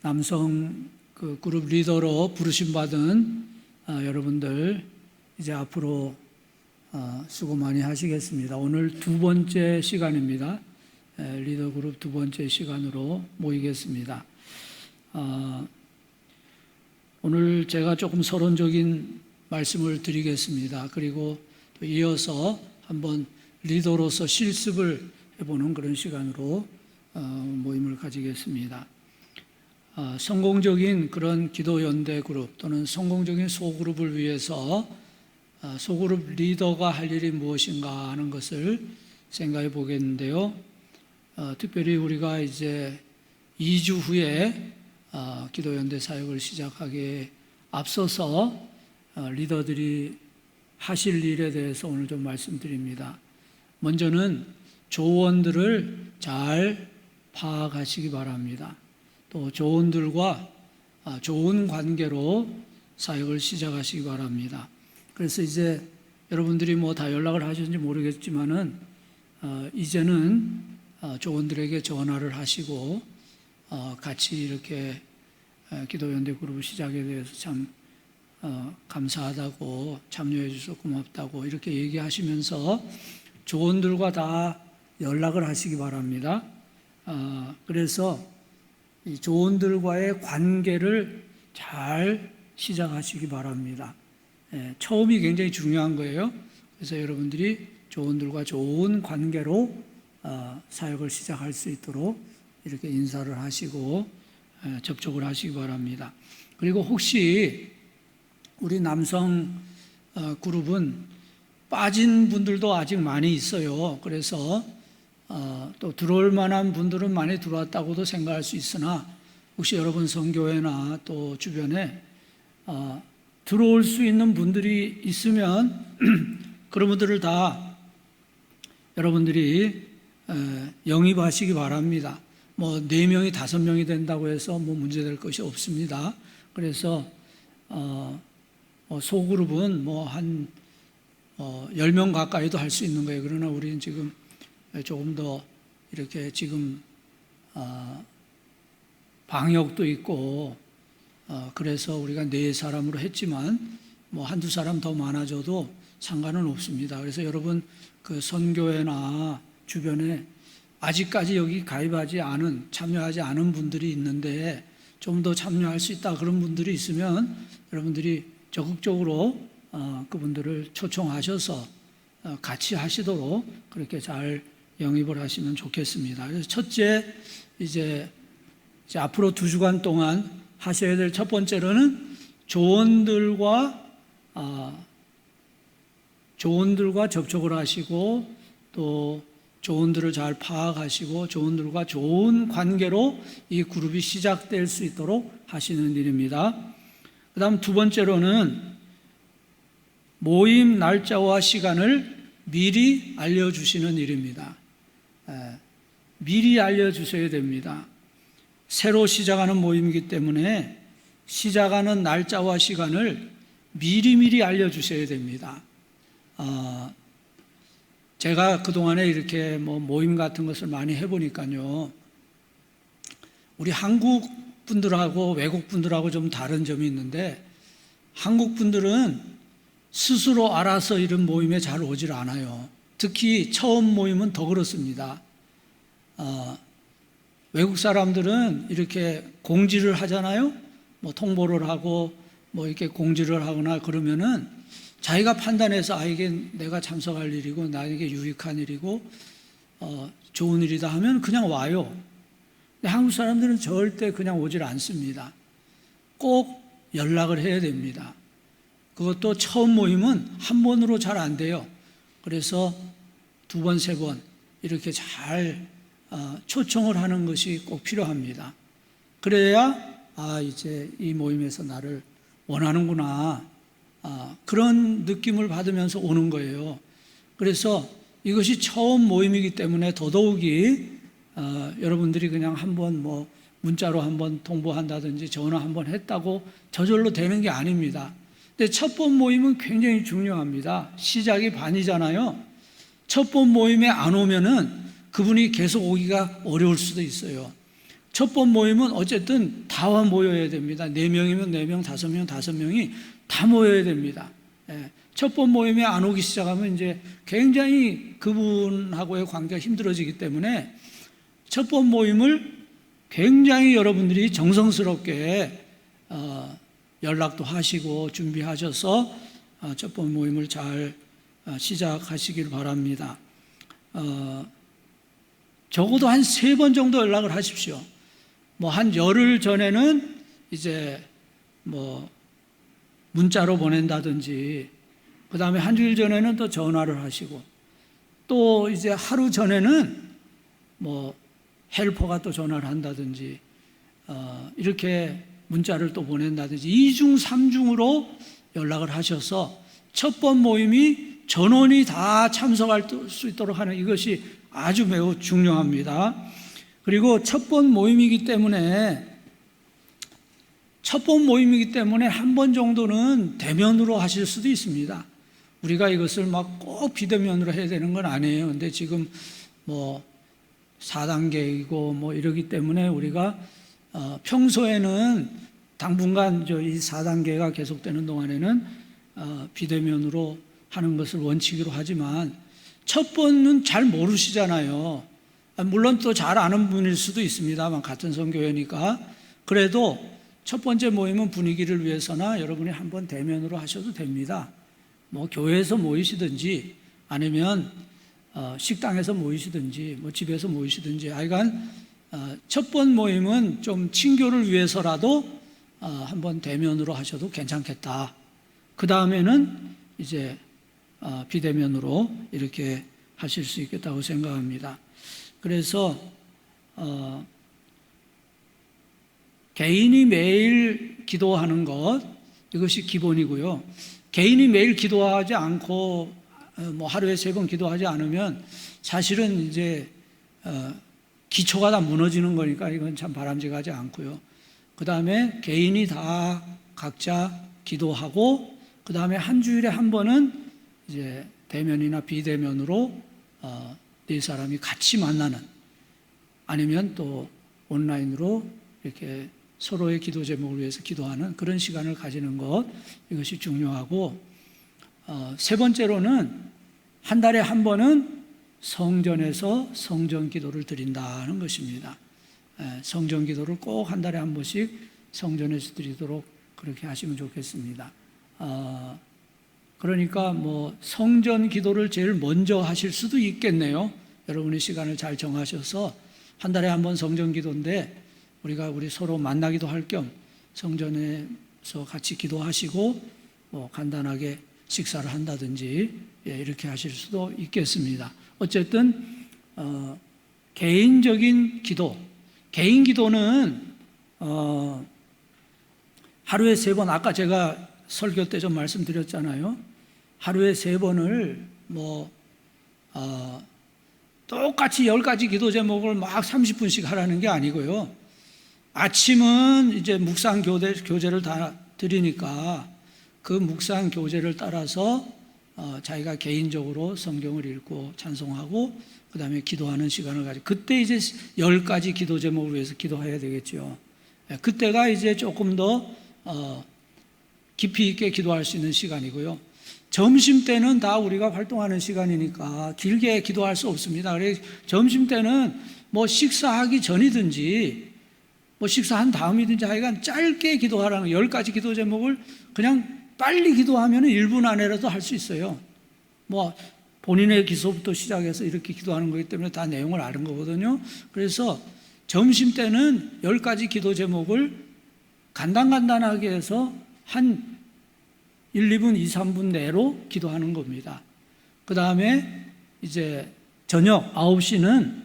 남성 그 그룹 리더로 부르심 받은 여러분들 이제 앞으로 수고 많이 하시겠습니다. 오늘 두 번째 시간입니다. 리더 그룹 두 번째 시간으로 모이겠습니다. 오늘 제가 조금 서론적인 말씀을 드리겠습니다. 그리고 또 이어서 한번 리더로서 실습을 해보는 그런 시간으로 모임을 가지겠습니다. 성공적인 그런 기도연대 그룹 또는 성공적인 소그룹을 위해서 소그룹 리더가 할 일이 무엇인가 하는 것을 생각해 보겠는데요. 특별히 우리가 이제 2주 후에 기도연대 사역을 시작하기에 앞서서 리더들이 하실 일에 대해서 오늘 좀 말씀드립니다. 먼저는 조원들을 잘 파악하시기 바랍니다. 또 조원들과 좋은 관계로 사역을 시작하시기 바랍니다. 그래서 이제 여러분들이 뭐 다 연락을 하셨는지 모르겠지만은 이제는 조원들에게 전화를 하시고 같이 이렇게 기도연대 그룹 시작에 대해서 참 감사하다고 참여해 주셔서 고맙다고 이렇게 얘기하시면서 조원들과 다 연락을 하시기 바랍니다. 그래서 이 조원들과의 관계를 잘 시작하시기 바랍니다. 처음이 굉장히 중요한 거예요. 그래서 여러분들이 조원들과 좋은 관계로 사역을 시작할 수 있도록 이렇게 인사를 하시고 접촉을 하시기 바랍니다. 그리고 혹시 우리 남성 그룹은 빠진 분들도 아직 많이 있어요. 그래서 또 들어올 만한 분들은 많이 들어왔다고도 생각할 수 있으나 혹시 여러분 선교회나 또 주변에 들어올 수 있는 분들이 있으면 그런 분들을 다 여러분들이 영입하시기 바랍니다. 뭐 4명이 5명이 된다고 해서 뭐 문제될 것이 없습니다. 그래서 소그룹은 뭐 한 10명 가까이도 할 수 있는 거예요. 그러나 우리는 지금 조금 더 이렇게 지금 방역도 있고 그래서 우리가 4사람으로 했지만 뭐 한두 사람 더 많아져도 상관은 없습니다. 그래서 여러분 그 선교회나 주변에 아직까지 여기 가입하지 않은 참여하지 않은 분들이 있는데 좀 더 참여할 수 있다 그런 분들이 있으면 여러분들이 적극적으로 그분들을 초청하셔서 같이 하시도록 그렇게 잘 영입을 하시면 좋겠습니다. 그래서 첫째 이제 앞으로 2주간 동안 하셔야 될 첫 번째로는 조원들과 접촉을 하시고 또 조원들을 잘 파악하시고 조원들과 좋은 관계로 이 그룹이 시작될 수 있도록 하시는 일입니다. 그 다음 두 번째로는 모임 날짜와 시간을 미리 알려주시는 일입니다. 미리 알려주셔야 됩니다. 새로 시작하는 모임이기 때문에 시작하는 날짜와 시간을 미리미리 알려주셔야 됩니다. 제가 그동안에 이렇게 뭐 모임 같은 것을 많이 해보니까요, 우리 한국 분들하고 외국 분들하고 좀 다른 점이 있는데, 한국 분들은 스스로 알아서 이런 모임에 잘 오질 않아요. 특히 처음 모임은 더 그렇습니다. 외국 사람들은 이렇게 공지를 하잖아요. 뭐 통보를 하고 뭐 이렇게 공지를 하거나 그러면은 자기가 판단해서 이게 내가 참석할 일이고 나에게 유익한 일이고 좋은 일이다 하면 그냥 와요. 근데 한국 사람들은 절대 그냥 오질 않습니다. 꼭 연락을 해야 됩니다. 그것도 처음 모임은 한 번으로 잘 안 돼요. 그래서 2번, 3번 이렇게 잘 초청을 하는 것이 꼭 필요합니다. 그래야 이제 이 모임에서 나를 원하는구나 그런 느낌을 받으면서 오는 거예요. 그래서 이것이 처음 모임이기 때문에 더더욱이 여러분들이 그냥 한번 뭐 문자로 한번 통보한다든지 전화 한번 했다고 저절로 되는 게 아닙니다. 근데 첫 번 모임은 굉장히 중요합니다. 시작이 반이잖아요. 첫 번 모임에 안 오면은 그분이 계속 오기가 어려울 수도 있어요. 첫 번 모임은 어쨌든 다 모여야 됩니다. 4명이면 4명, 5명, 5명이 다 모여야 됩니다. 첫 번 모임에 안 오기 시작하면 이제 굉장히 그분하고의 관계가 힘들어지기 때문에 첫 번 모임을 굉장히 여러분들이 정성스럽게 연락도 하시고 준비하셔서 첫 번 모임을 잘 시작하시길 바랍니다. 적어도 한 3번 정도 연락을 하십시오. 뭐 한 열흘 전에는 이제 뭐 문자로 보낸다든지, 그 다음에 한 주일 전에는 또 전화를 하시고, 또 이제 하루 전에는 뭐 헬퍼가 또 전화를 한다든지, 이렇게 문자를 또 보낸다든지 2중, 3중으로 연락을 하셔서 첫 번 모임이 전원이 다 참석할 수 있도록 하는 이것이 아주 매우 중요합니다. 그리고 첫 번 모임이기 때문에 한 번 정도는 대면으로 하실 수도 있습니다. 우리가 이것을 막 꼭 비대면으로 해야 되는 건 아니에요. 근데 지금 뭐 4단계이고 뭐 이러기 때문에 우리가 평소에는 당분간 이 4단계가 계속되는 동안에는 비대면으로 하는 것을 원칙으로 하지만 첫 번은 잘 모르시잖아요. 물론 또 잘 아는 분일 수도 있습니다만 같은 선교회니까. 그래도 첫 번째 모임은 분위기를 위해서나 여러분이 한번 대면으로 하셔도 됩니다. 뭐 교회에서 모이시든지 아니면 식당에서 모이시든지 뭐 집에서 모이시든지, 하여간 첫 번 모임은 좀 친교를 위해서라도 한번 대면으로 하셔도 괜찮겠다. 그 다음에는 이제 비대면으로 이렇게 하실 수 있겠다고 생각합니다. 그래서 개인이 매일 기도하는 것, 이것이 기본이고요. 개인이 매일 기도하지 않고 뭐 하루에 3번 기도하지 않으면 사실은 이제 기초가 다 무너지는 거니까 이건 참 바람직하지 않고요. 그 다음에 개인이 다 각자 기도하고, 그 다음에 한 주일에 한 번은 이제 대면이나 비대면으로 4사람이 같이 만나는, 아니면 또 온라인으로 이렇게 서로의 기도 제목을 위해서 기도하는 그런 시간을 가지는 것, 이것이 중요하고, 3번째로는 한 달에 한 번은 성전에서 성전 기도를 드린다는 것입니다. 성전 기도를 꼭 한 달에 한 번씩 성전에서 드리도록 그렇게 하시면 좋겠습니다. 그러니까 뭐 성전 기도를 제일 먼저 하실 수도 있겠네요. 여러분의 시간을 잘 정하셔서 한 달에 한 번 성전 기도인데 우리 서로 만나기도 할 겸 성전에서 같이 기도하시고 뭐 간단하게 식사를 한다든지 이렇게 하실 수도 있겠습니다. 어쨌든 개인적인 기도, 개인 기도는 하루에 3번, 아까 제가 설교 때 좀 말씀드렸잖아요. 하루에 3번을 뭐 똑같이 10가지 기도 제목을 막 30분씩 하라는 게 아니고요. 아침은 이제 묵상 교제를 다 드리니까 그 묵상 교제를 따라서 자기가 개인적으로 성경을 읽고 찬송하고 그 다음에 기도하는 시간을 가지고, 그때 이제 10가지 기도 제목을 위해서 기도해야 되겠죠. 그때가 이제 조금 더 깊이 있게 기도할 수 있는 시간이고요. 점심 때는 다 우리가 활동하는 시간이니까 길게 기도할 수 없습니다. 그래서 점심 때는 뭐 식사하기 전이든지 뭐 식사한 다음이든지 하여간 짧게 기도하라는, 10가지 기도 제목을 그냥 빨리 기도하면 1분 안에라도 할 수 있어요. 뭐 본인의 기소부터 시작해서 이렇게 기도하는 거기 때문에 다 내용을 아는 거거든요. 그래서 점심 때는 10가지 기도 제목을 간단하게 해서 한 1, 2분, 2, 3분 내로 기도하는 겁니다. 그 다음에 이제 저녁 9시는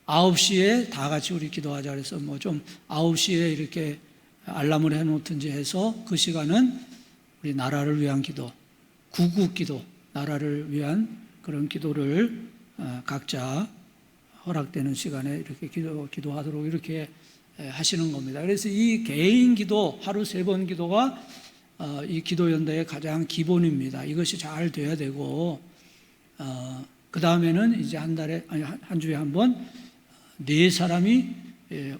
9시에 다 같이 우리 기도하자 그래서 뭐 좀 9시에 이렇게 알람을 해놓든지 해서 그 시간은 우리 나라를 위한 기도, 구국 기도, 나라를 위한 그런 기도를 각자 허락되는 시간에 이렇게 기도하도록 이렇게 하시는 겁니다. 그래서 이 개인 기도, 하루 3번 기도가 이 기도연대의 가장 기본입니다. 이것이 잘 돼야 되고, 그 다음에는 이제 한 주에 한 번 4사람이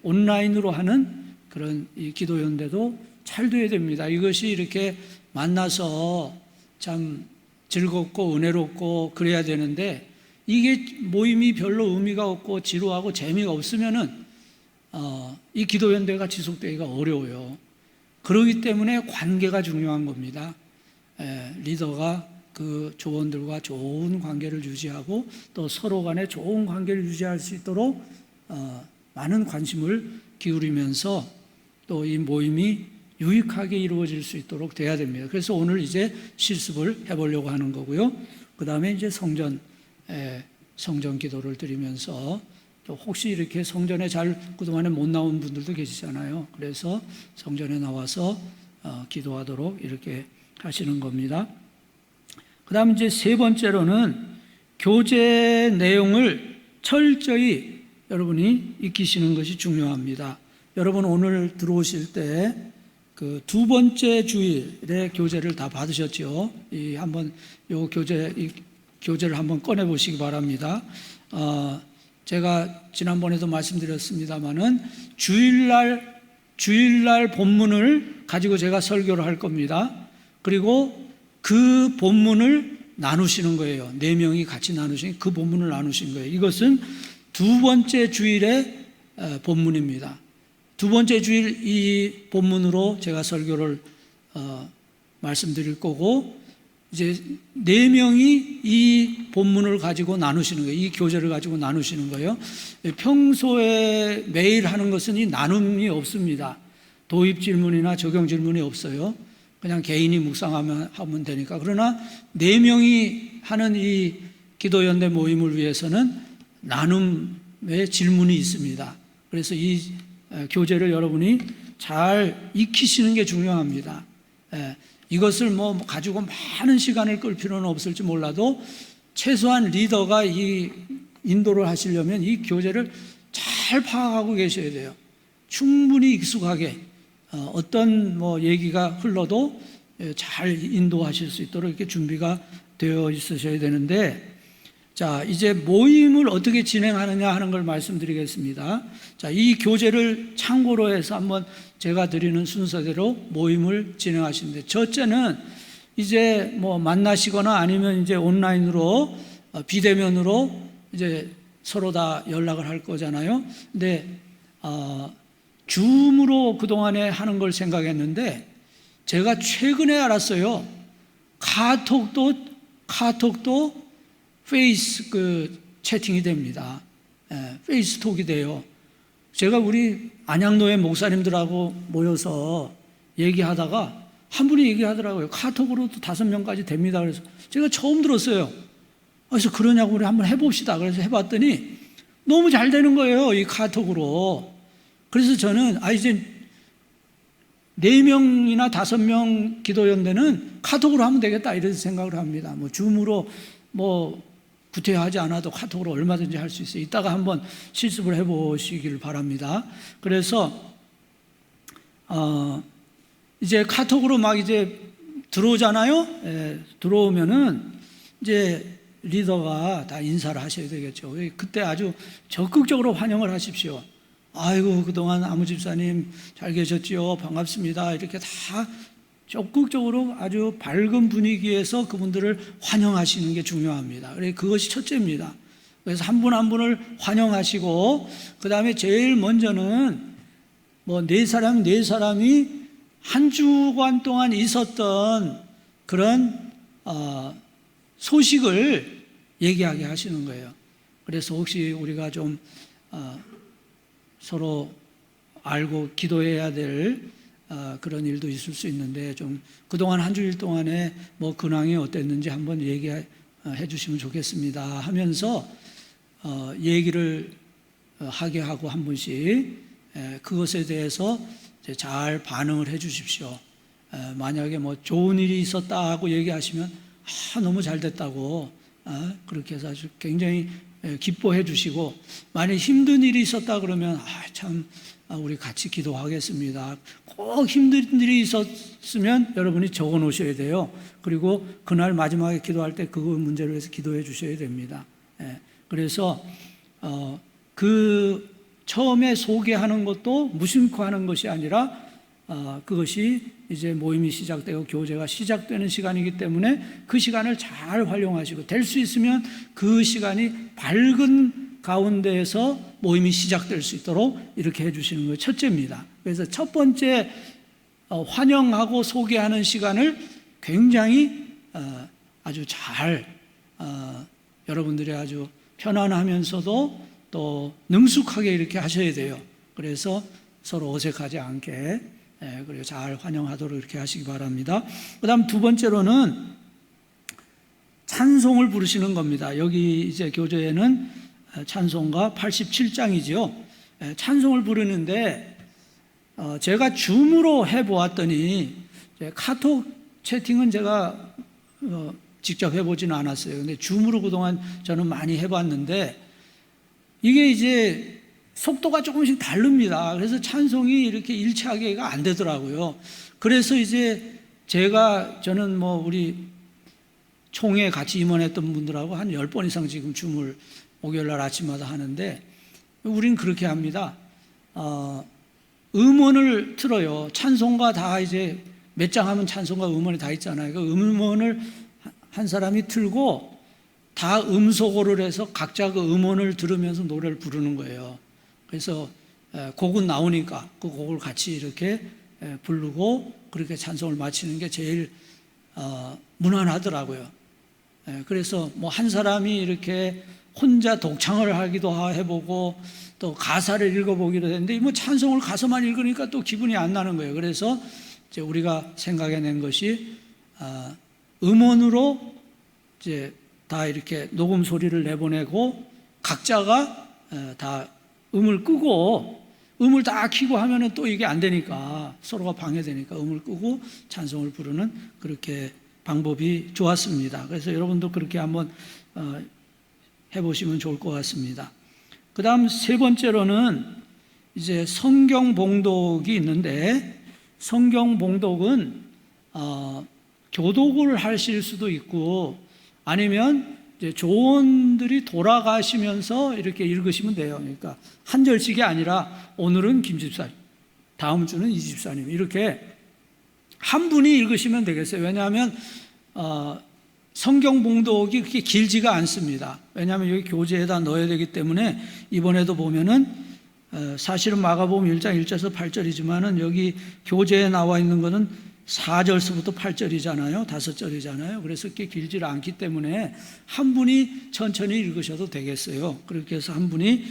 온라인으로 하는 그런 이 기도연대도 잘 돼야 됩니다. 이것이 이렇게 만나서 참 즐겁고 은혜롭고 그래야 되는데, 이게 모임이 별로 의미가 없고 지루하고 재미가 없으면은 이 기도연대가 지속되기가 어려워요. 그렇기 때문에 관계가 중요한 겁니다. 리더가 그 조원들과 좋은 관계를 유지하고 또 서로 간에 좋은 관계를 유지할 수 있도록 많은 관심을 기울이면서 또 이 모임이 유익하게 이루어질 수 있도록 돼야 됩니다. 그래서 오늘 이제 실습을 해보려고 하는 거고요. 그 다음에 이제 성전 기도를 드리면서, 또 혹시 이렇게 성전에 그동안에 못 나온 분들도 계시잖아요. 그래서 성전에 나와서 기도하도록 이렇게 하시는 겁니다. 그 다음 이제 세 번째로는 교제 내용을 철저히 여러분이 익히시는 것이 중요합니다. 여러분 오늘 들어오실 때 그 두 번째 주일에 교제를 다 받으셨죠? 이 교제를 한번 꺼내 보시기 바랍니다. 제가 지난번에도 말씀드렸습니다만은 주일날 본문을 가지고 제가 설교를 할 겁니다. 그리고 그 본문을 나누시는 거예요. 4명이 같이 나누신 그 본문을 나누신 거예요. 이것은 두 번째 주일의 본문입니다. 두 번째 주일 이 본문으로 제가 설교를 말씀드릴 거고, 이제 4명이 이 본문을 가지고 나누시는 거예요. 이 교제를 가지고 나누시는 거예요. 평소에 매일 하는 것은 이 나눔이 없습니다. 도입 질문이나 적용 질문이 없어요. 그냥 개인이 묵상하면 되니까. 그러나 4명이 하는 이 기도연대 모임을 위해서는 나눔의 질문이 있습니다. 그래서 이 교제를 여러분이 잘 익히시는 게 중요합니다. 이것을 뭐 가지고 많은 시간을 끌 필요는 없을지 몰라도 최소한 리더가 이 인도를 하시려면 이 교제를 잘 파악하고 계셔야 돼요. 충분히 익숙하게 어떤 뭐 얘기가 흘러도 잘 인도하실 수 있도록 이렇게 준비가 되어 있으셔야 되는데, 자, 이제 모임을 어떻게 진행하느냐 하는 걸 말씀드리겠습니다. 자, 이 교제를 참고로 해서 한번 제가 드리는 순서대로 모임을 진행하시는데, 첫째는 이제 뭐 만나시거나 아니면 이제 온라인으로 비대면으로 이제 서로 다 연락을 할 거잖아요. 근데 줌으로 그동안에 하는 걸 생각했는데, 제가 최근에 알았어요. 카톡도 페이스 채팅이 됩니다. 페이스톡이 돼요. 제가 우리 안양노회 목사님들하고 모여서 얘기하다가 한 분이 얘기하더라고요. 카톡으로도 5명까지 됩니다. 그래서 제가 처음 들었어요. 그래서 그러냐고 우리 한번 해봅시다. 그래서 해봤더니 너무 잘 되는 거예요. 이 카톡으로. 그래서 저는 이제 4명이나 5명 기도연대는 카톡으로 하면 되겠다 이런 생각을 합니다. 뭐 줌으로 뭐 구태하지 않아도 카톡으로 얼마든지 할 수 있어요. 이따가 한번 실습을 해보시기를 바랍니다. 그래서 이제 카톡으로 막 이제 들어오잖아요. 들어오면은 이제 리더가 다 인사를 하셔야 되겠죠. 그때 아주 적극적으로 환영을 하십시오. 아이고 그동안 아무 집사님 잘 계셨지요? 반갑습니다. 이렇게 다 적극적으로 아주 밝은 분위기에서 그분들을 환영하시는 게 중요합니다. 그것이 첫째입니다. 그래서 한 분 한 분을 환영하시고, 그 다음에 제일 먼저는 뭐 4사람이 한 주간 동안 있었던 그런 소식을 얘기하게 하시는 거예요. 그래서 혹시 우리가 좀 서로 알고 기도해야 될 그런 일도 있을 수 있는데, 좀 그동안 한 주일 동안에 뭐 근황이 어땠는지 한번 얘기해 주시면 좋겠습니다 하면서 얘기를 하게 하고 한 분씩 그것에 대해서 잘 반응을 해 주십시오. 만약에 뭐 좋은 일이 있었다 하고 얘기하시면 너무 잘 됐다고 그렇게 해서 아주 굉장히 기뻐해 주시고, 만약 힘든 일이 있었다 그러면 참 우리 같이 기도하겠습니다. 꼭 힘든 일이 있었으면 여러분이 적어 놓으셔야 돼요. 그리고 그날 마지막에 기도할 때 그 문제를 위해서 기도해 주셔야 됩니다. 그래서 그 처음에 소개하는 것도 무심코 하는 것이 아니라 그것이 이제 모임이 시작되고 교제가 시작되는 시간이기 때문에 그 시간을 잘 활용하시고 될 수 있으면 그 시간이 밝은 가운데에서 모임이 시작될 수 있도록 이렇게 해주시는 것이 첫째입니다. 그래서 첫 번째 환영하고 소개하는 시간을 굉장히 아주 잘 여러분들이 아주 편안하면서도 또 능숙하게 이렇게 하셔야 돼요. 그래서 서로 어색하지 않게 그리고 잘 환영하도록 이렇게 하시기 바랍니다. 그 다음 두 번째로는 찬송을 부르시는 겁니다. 여기 이제 교재에는 찬송가 87장이죠. 찬송을 부르는데 제가 줌으로 해보았더니 카톡 채팅은 제가 직접 해보지는 않았어요. 근데 줌으로 그동안 저는 많이 해봤는데 이게 이제 속도가 조금씩 다릅니다. 그래서 찬송이 이렇게 일치하게가 안 되더라고요. 그래서 이제 저는 뭐 우리 총회에 같이 임원했던 분들하고 한 10번 이상 지금 줌을 목요일날 아침마다 하는데 우린 그렇게 합니다. 음원을 틀어요. 찬송가 다 이제 몇 장 하면 찬송가 음원이 다 있잖아요. 그 음원을 한 사람이 틀고 다 음소거를 해서 각자 그 음원을 들으면서 노래를 부르는 거예요. 그래서 곡은 나오니까 그 곡을 같이 이렇게 부르고 그렇게 찬송을 마치는 게 제일 무난하더라고요. 그래서 뭐 한 사람이 이렇게 혼자 독창을 하기도 해보고 또 가사를 읽어보기도 했는데 뭐 찬송을 가사만 읽으니까 또 기분이 안 나는 거예요. 그래서 이제 우리가 생각해낸 것이 음원으로 이제 다 이렇게 녹음 소리를 내보내고 각자가 다 음을 끄고 음을 다 켜고 하면은 또 이게 안 되니까 서로가 방해되니까 음을 끄고 찬송을 부르는 그렇게 방법이 좋았습니다. 그래서 여러분도 그렇게 한번 해보시면 좋을 것 같습니다. 그 다음 세 번째로는 이제 성경 봉독이 있는데 성경 봉독은 교독을 하실 수도 있고 아니면 이제 조원들이 돌아가시면서 이렇게 읽으시면 돼요. 그러니까 한 절씩이 아니라 오늘은 김 집사님, 다음 주는 이 집사님 이렇게 한 분이 읽으시면 되겠어요. 왜냐하면 성경 봉독이 그렇게 길지가 않습니다. 왜냐하면 여기 교재에다 넣어야 되기 때문에 이번에도 보면은 사실은 마가복음 1장 1절에서 8절이지만은 여기 교재에 나와 있는 것은 4절서부터 8절이잖아요. 5절이잖아요. 그래서 그렇게 길지 않기 때문에 한 분이 천천히 읽으셔도 되겠어요. 그렇게 해서 한 분이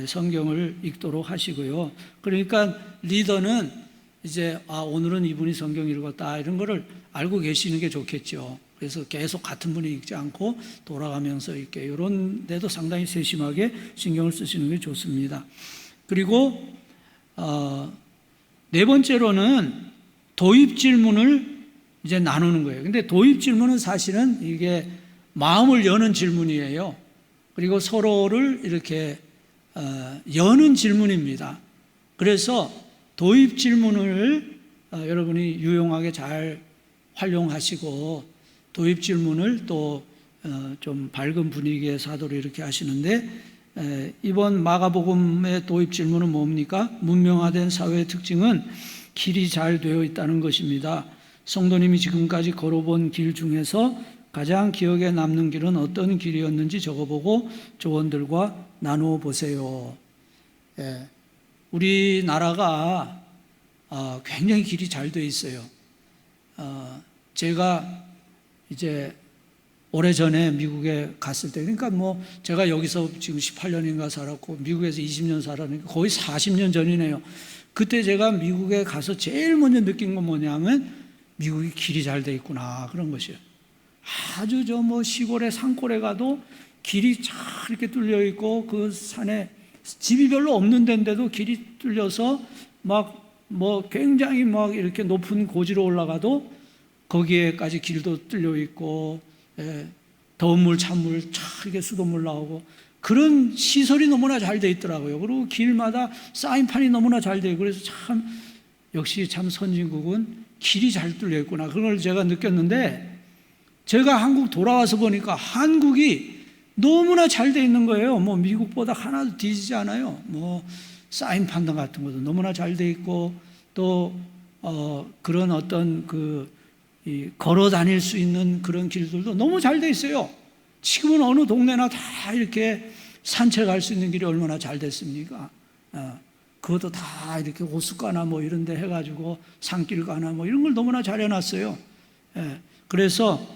성경을 읽도록 하시고요. 그러니까 리더는 이제 오늘은 이분이 성경 읽었다 이런 거를 알고 계시는 게 좋겠죠. 그래서 계속 같은 분이 읽지 않고 돌아가면서 이렇게 이런 데도 상당히 세심하게 신경을 쓰시는 게 좋습니다. 그리고 네 번째로는 도입 질문을 이제 나누는 거예요. 근데 도입 질문은 사실은 이게 마음을 여는 질문이에요. 그리고 서로를 이렇게 여는 질문입니다. 그래서 도입 질문을 여러분이 유용하게 잘 활용하시고 도입 질문을 또 좀 밝은 분위기에서 하도록 이렇게 하시는데 이번 마가복음의 도입 질문은 뭡니까? 문명화된 사회의 특징은 길이 잘 되어 있다는 것입니다. 성도님이 지금까지 걸어본 길 중에서 가장 기억에 남는 길은 어떤 길이었는지 적어보고 조원들과 나누어 보세요. 우리나라가 굉장히 길이 잘 되어 있어요. 제가 이제 오래전에 미국에 갔을 때, 그러니까 뭐 제가 여기서 지금 18년인가 살았고 미국에서 20년 살았으니까 거의 40년 전이네요. 그때 제가 미국에 가서 제일 먼저 느낀 건 뭐냐면 미국이 길이 잘 돼 있구나 그런 것이에요. 아주 저 뭐 시골에 산골에 가도 길이 잘 이렇게 뚫려 있고 그 산에 집이 별로 없는 데인데도 길이 뚫려서 막 뭐 굉장히 막 이렇게 높은 고지로 올라가도 거기에까지 길도 뚫려 있고 더운 물, 찬물, 이렇게 수돗물 나오고 그런 시설이 너무나 잘 돼 있더라고요. 그리고 길마다 사인판이 너무나 잘 돼 있고 그래서 참 역시 참 선진국은 길이 잘 뚫려 있구나 그런 걸 제가 느꼈는데 제가 한국 돌아와서 보니까 한국이 너무나 잘 돼 있는 거예요. 뭐 미국보다 하나도 뒤지지 않아요. 뭐 사인 판단 같은 것도 너무나 잘 돼 있고, 또 그런 어떤 걸어 다닐 수 있는 그런 길들도 너무 잘 돼 있어요. 지금은 어느 동네나 다 이렇게 산책할 수 있는 길이 얼마나 잘 됐습니까? 그것도 다 이렇게 호숫가나 뭐 이런 데 해가지고 산길 가나 뭐 이런 걸 너무나 잘 해놨어요. 그래서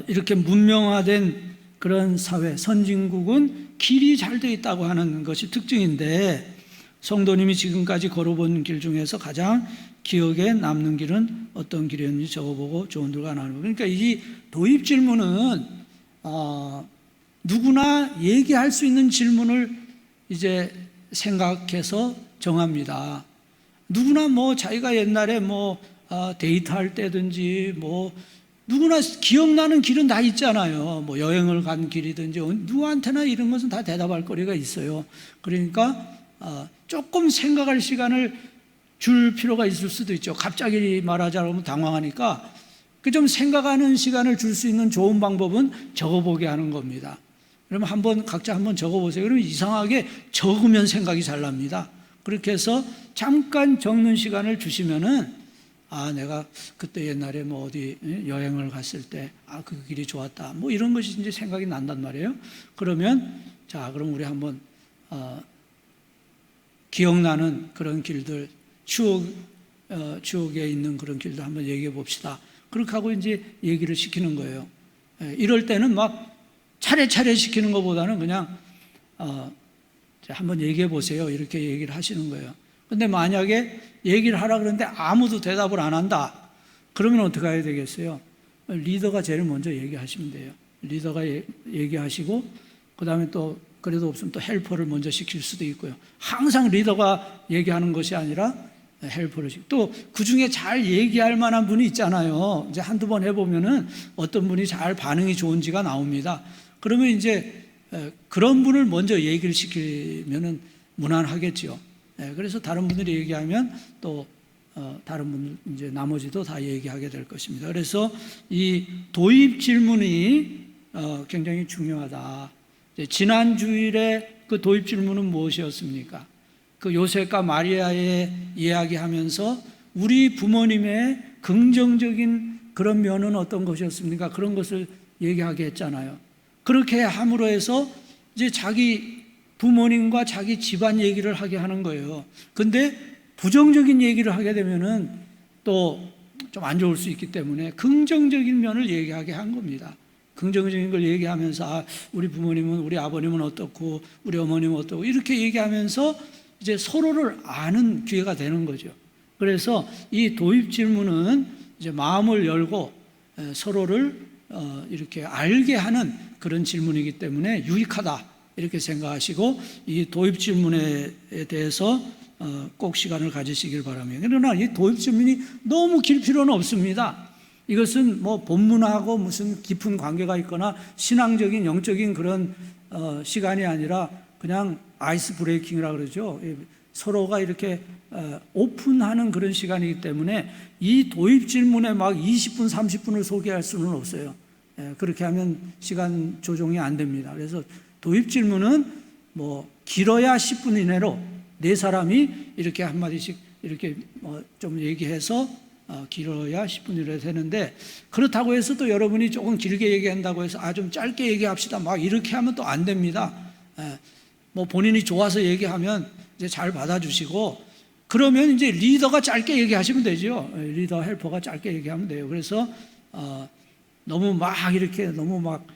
이렇게 문명화된 그런 사회, 선진국은 길이 잘 돼 있다고 하는 것이 특징인데, 성도님이 지금까지 걸어본 길 중에서 가장 기억에 남는 길은 어떤 길이었는지 적어보고 조언들과 나누고. 그러니까 이 도입 질문은 누구나 얘기할 수 있는 질문을 이제 생각해서 정합니다. 누구나 뭐 자기가 옛날에 뭐 데이트할 때든지 뭐 누구나 기억나는 길은 다 있잖아요. 뭐 여행을 간 길이든지 누구한테나 이런 것은 다 대답할 거리가 있어요. 그러니까 조금 생각할 시간을 줄 필요가 있을 수도 있죠. 갑자기 말하자면 당황하니까 그 좀 생각하는 시간을 줄 수 있는 좋은 방법은 적어보게 하는 겁니다. 그러면 각자 한번 적어보세요. 그러면 이상하게 적으면 생각이 잘 납니다. 그렇게 해서 잠깐 적는 시간을 주시면은 내가 그때 옛날에 뭐 어디 여행을 갔을 때 그 길이 좋았다, 뭐 이런 것이 이제 생각이 난단 말이에요. 그러면 그럼 우리 한번 기억나는 그런 길들, 추억에 있는 그런 길들 한번 얘기해 봅시다. 그렇게 하고 이제 얘기를 시키는 거예요. 이럴 때는 막 차례차례 시키는 것보다는 그냥 한번 얘기해 보세요, 이렇게 얘기를 하시는 거예요. 근데 만약에 얘기를 하라 그러는데 아무도 대답을 안 한다, 그러면 어떻게 해야 되겠어요? 리더가 제일 먼저 얘기하시면 돼요. 리더가 얘기하시고, 그 다음에 또 그래도 없으면 또 헬퍼를 먼저 시킬 수도 있고요. 항상 리더가 얘기하는 것이 아니라 헬퍼를 시키고, 또 그 중에 잘 얘기할 만한 분이 있잖아요. 이제 한두 번 해보면은 어떤 분이 잘 반응이 좋은지가 나옵니다. 그러면 이제 그런 분을 먼저 얘기를 시키면은 무난하겠죠. 그래서 다른 분들이 얘기하면 또 다른 분들, 이제 나머지도 다 얘기하게 될 것입니다. 그래서 이 도입 질문이 굉장히 중요하다. 지난 주일에 그 도입 질문은 무엇이었습니까? 그 요셉과 마리아의 이야기하면서 우리 부모님의 긍정적인 그런 면은 어떤 것이었습니까? 그런 것을 얘기하게 했잖아요. 그렇게 함으로 해서 이제 자기 부모님과 자기 집안 얘기를 하게 하는 거예요. 근데 부정적인 얘기를 하게 되면은 또 좀 안 좋을 수 있기 때문에 긍정적인 면을 얘기하게 한 겁니다. 긍정적인 걸 얘기하면서 우리 부모님은, 우리 아버님은 어떻고 우리 어머님은 어떻고 이렇게 얘기하면서 이제 서로를 아는 기회가 되는 거죠. 그래서 이 도입 질문은 이제 마음을 열고 서로를 이렇게 알게 하는 그런 질문이기 때문에 유익하다, 이렇게 생각하시고 이 도입 질문에 대해서 꼭 시간을 가지시길 바랍니다. 그러나 이 도입 질문이 너무 길 필요는 없습니다. 이것은 뭐 본문하고 무슨 깊은 관계가 있거나 신앙적인 영적인 그런 시간이 아니라 그냥 아이스 브레이킹이라고 그러죠. 서로가 이렇게 오픈하는 그런 시간이기 때문에 이 도입 질문에 막 20분 30분을 소개할 수는 없어요. 그렇게 하면 시간 조정이 안 됩니다. 그래서 도입 질문은 뭐 길어야 10분 이내로 네 사람이 이렇게 한마디씩 이렇게 좀 얘기해서 길어야 10분 이내로 되는데, 그렇다고 해서 또 여러분이 조금 길게 얘기한다고 해서 좀 짧게 얘기합시다 막 이렇게 하면 또 안 됩니다. 뭐 본인이 좋아서 얘기하면 이제 잘 받아주시고, 그러면 이제 리더가 짧게 얘기하시면 되죠. 리더 헬퍼가 짧게 얘기하면 돼요. 그래서 너무 막 이렇게 너무 막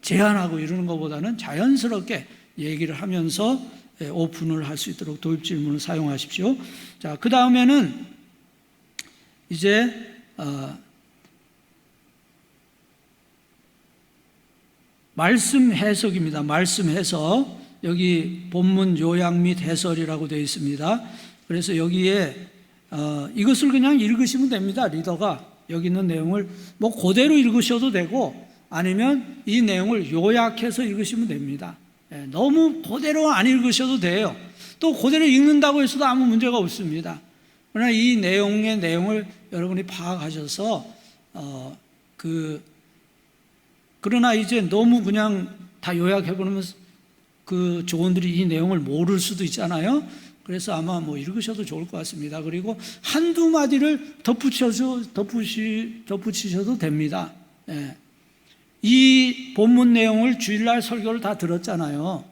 제한하고 이러는 것보다는 자연스럽게 얘기를 하면서 오픈을 할 수 있도록 도입 질문을 사용하십시오. 자, 그 다음에는 이제 말씀 해석입니다. 말씀 해석. 여기 본문 요약 및 해설이라고 되어 있습니다. 그래서 여기에 이것을 그냥 읽으시면 됩니다. 리더가 여기 있는 내용을 뭐 그대로 읽으셔도 되고 아니면 이 내용을 요약해서 읽으시면 됩니다. 너무 그대로 안 읽으셔도 돼요. 또 그대로 읽는다고 해서도 아무 문제가 없습니다. 그러나 이 내용의 내용을 여러분이 파악하셔서 그러나 이제 너무 그냥 다 요약해버리면 그 조원들이 이 내용을 모를 수도 있잖아요. 그래서 아마 뭐 읽으셔도 좋을 것 같습니다. 그리고 한두 마디를 덧붙이셔도 됩니다. 예. 이 본문 내용을 주일날 설교를 다 들었잖아요.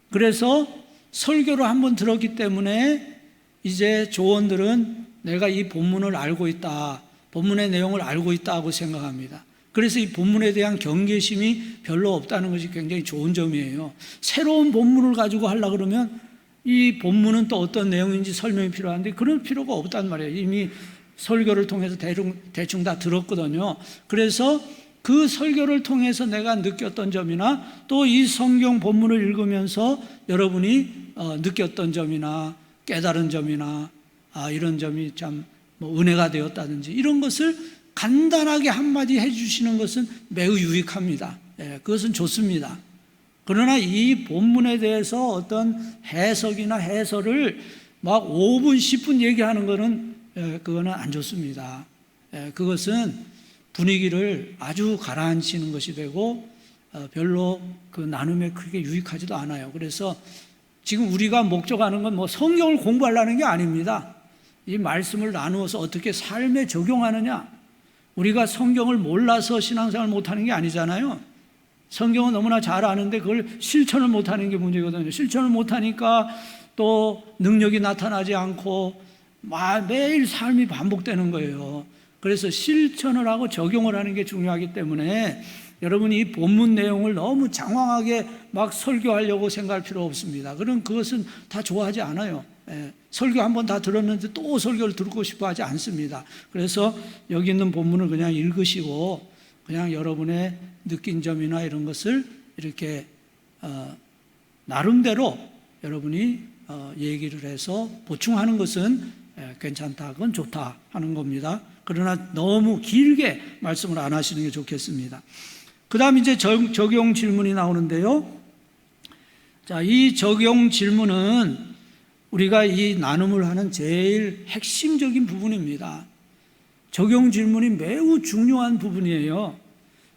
그래서 설교를 한번 들었기 때문에 이제 조원들은 내가 이 본문을 알고 있다, 본문의 내용을 알고 있다고 생각합니다. 그래서 이 본문에 대한 경계심이 별로 없다는 것이 굉장히 좋은 점이에요. 새로운 본문을 가지고 하려고 그러면 이 본문은 또 어떤 내용인지 설명이 필요한데 그럴 필요가 없단 말이에요. 이미 설교를 통해서 대충 다 들었거든요. 그래서 그 설교를 통해서 내가 느꼈던 점이나 또 이 성경 본문을 읽으면서 여러분이 느꼈던 점이나 깨달은 점이나 이런 점이 참 뭐 은혜가 되었다든지 이런 것을 간단하게 한마디 해주시는 것은 매우 유익합니다. 예, 그것은 좋습니다. 그러나 이 본문에 대해서 어떤 해석이나 해설을 막 5분, 10분 얘기하는 것은 그거는 안 좋습니다. 그것은 분위기를 아주 가라앉히는 것이 되고 별로 그 나눔에 크게 유익하지도 않아요. 그래서 지금 우리가 목적하는 건 뭐 성경을 공부하려는 게 아닙니다. 이 말씀을 나누어서 어떻게 삶에 적용하느냐. 우리가 성경을 몰라서 신앙생활을 못하는 게 아니잖아요. 성경은 너무나 잘 아는데 그걸 실천을 못하는 게 문제거든요. 실천을 못하니까 또 능력이 나타나지 않고 매일 삶이 반복되는 거예요. 그래서 실천을 하고 적용을 하는 게 중요하기 때문에 여러분이 이 본문 내용을 너무 장황하게 막 설교하려고 생각할 필요 없습니다. 그럼 그것은 다 좋아하지 않아요. 설교 한번 다 들었는데 또 설교를 듣고 싶어 하지 않습니다. 그래서 여기 있는 본문을 그냥 읽으시고 그냥 여러분의 느낀 점이나 이런 것을 이렇게 나름대로 여러분이 얘기를 해서 보충하는 것은 괜찮다, 그건 좋다 하는 겁니다. 그러나 너무 길게 말씀을 안 하시는 게 좋겠습니다. 그 다음 이제 적용 질문이 나오는데요. 자, 이 적용 질문은 우리가 이 나눔을 하는 제일 핵심적인 부분입니다. 적용 질문이 매우 중요한 부분이에요.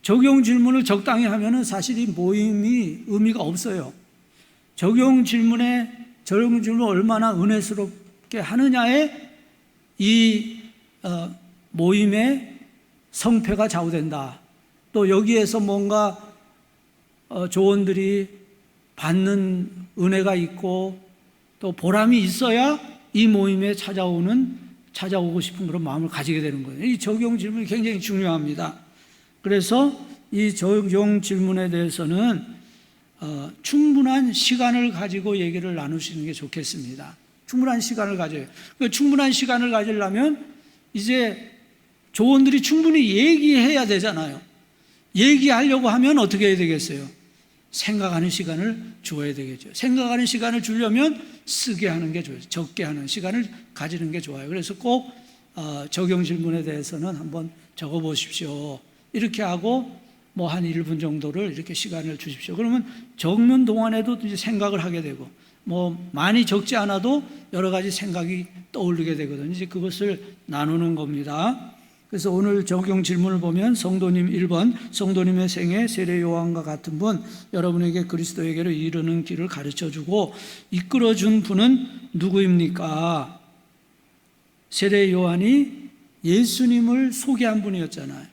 적용 질문을 적당히 하면은 사실 이 모임이 의미가 없어요. 적용 질문을 얼마나 은혜스럽게 하느냐에 이 모임의 성패가 좌우된다. 또 여기에서 뭔가 조원들이 받는 은혜가 있고 또 보람이 있어야 이 모임에 찾아오고 싶은 그런 마음을 가지게 되는 거예요. 이 적용 질문이 굉장히 중요합니다. 그래서 이 적용 질문에 대해서는 충분한 시간을 가지고 얘기를 나누시는 게 좋겠습니다. 충분한 시간을 가져요. 충분한 시간을 가지려면 이제 조원들이 충분히 얘기해야 되잖아요. 얘기하려고 하면 어떻게 해야 되겠어요? 생각하는 시간을 줘야 되겠죠. 생각하는 시간을 주려면 쓰게 하는 게 좋아요. 적게 하는 시간을 가지는 게 좋아요. 그래서 꼭 적용 질문에 대해서는 한번 적어 보십시오. 이렇게 하고 뭐 한 1분 정도를 이렇게 시간을 주십시오. 그러면 적는 동안에도 이제 생각을 하게 되고 뭐 많이 적지 않아도 여러 가지 생각이 떠오르게 되거든요. 이제 그것을 나누는 겁니다. 그래서 오늘 적용 질문을 보면 성도님 1번, 성도님의 생애 세례 요한과 같은 분, 여러분에게 그리스도에게로 이르는 길을 가르쳐주고 이끌어준 분은 누구입니까? 세례 요한이 예수님을 소개한 분이었잖아요.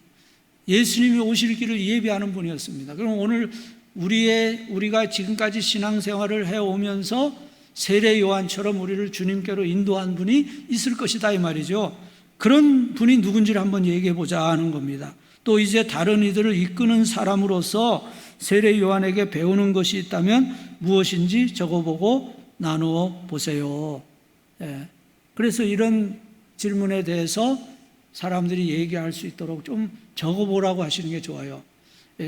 예수님이 오실 길을 예비하는 분이었습니다. 그럼 오늘 우리가 지금까지 신앙생활을 해오면서 세례 요한처럼 우리를 주님께로 인도한 분이 있을 것이다 이 말이죠. 그런 분이 누군지를 한번 얘기해 보자 하는 겁니다. 또 이제 다른 이들을 이끄는 사람으로서 세례 요한에게 배우는 것이 있다면 무엇인지 적어보고 나누어 보세요. 그래서 이런 질문에 대해서 사람들이 얘기할 수 있도록 좀 적어보라고 하시는 게 좋아요.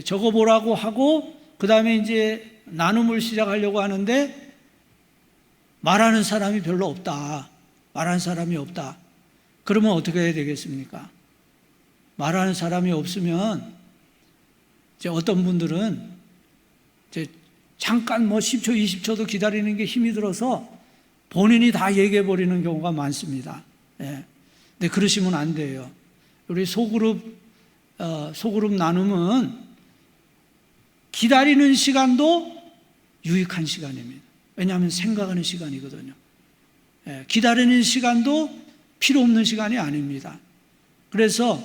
적어보라고 하고 그 다음에 이제 나눔을 시작하려고 하는데 말하는 사람이 별로 없다. 말하는 사람이 없다. 그러면 어떻게 해야 되겠습니까? 말하는 사람이 없으면 이제 어떤 분들은 이제 잠깐 뭐 10초, 20초도 기다리는 게 힘이 들어서 본인이 다 얘기해 버리는 경우가 많습니다. 근데 그러시면 안 돼요. 우리 소그룹 나눔은 기다리는 시간도 유익한 시간입니다. 왜냐하면 생각하는 시간이거든요. 기다리는 시간도 필요 없는 시간이 아닙니다. 그래서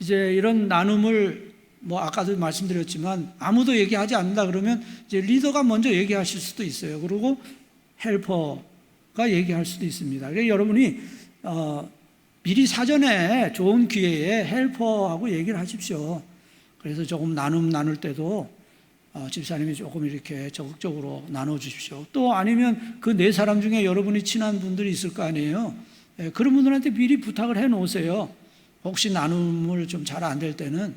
이제 이런 나눔을 아까도 말씀드렸지만 아무도 얘기하지 않는다 그러면 이제 리더가 먼저 얘기하실 수도 있어요. 그리고 헬퍼가 얘기할 수도 있습니다. 그래서 여러분이 미리 사전에 좋은 기회에 헬퍼하고 얘기를 하십시오. 그래서 조금 나눌 때도 집사님이 조금 이렇게 적극적으로 나눠주십시오. 또 아니면 그 네 사람 중에 여러분이 친한 분들이 있을 거 아니에요. 그런 분들한테 미리 부탁을 해 놓으세요. 혹시 나눔을 좀 잘 안 될 때는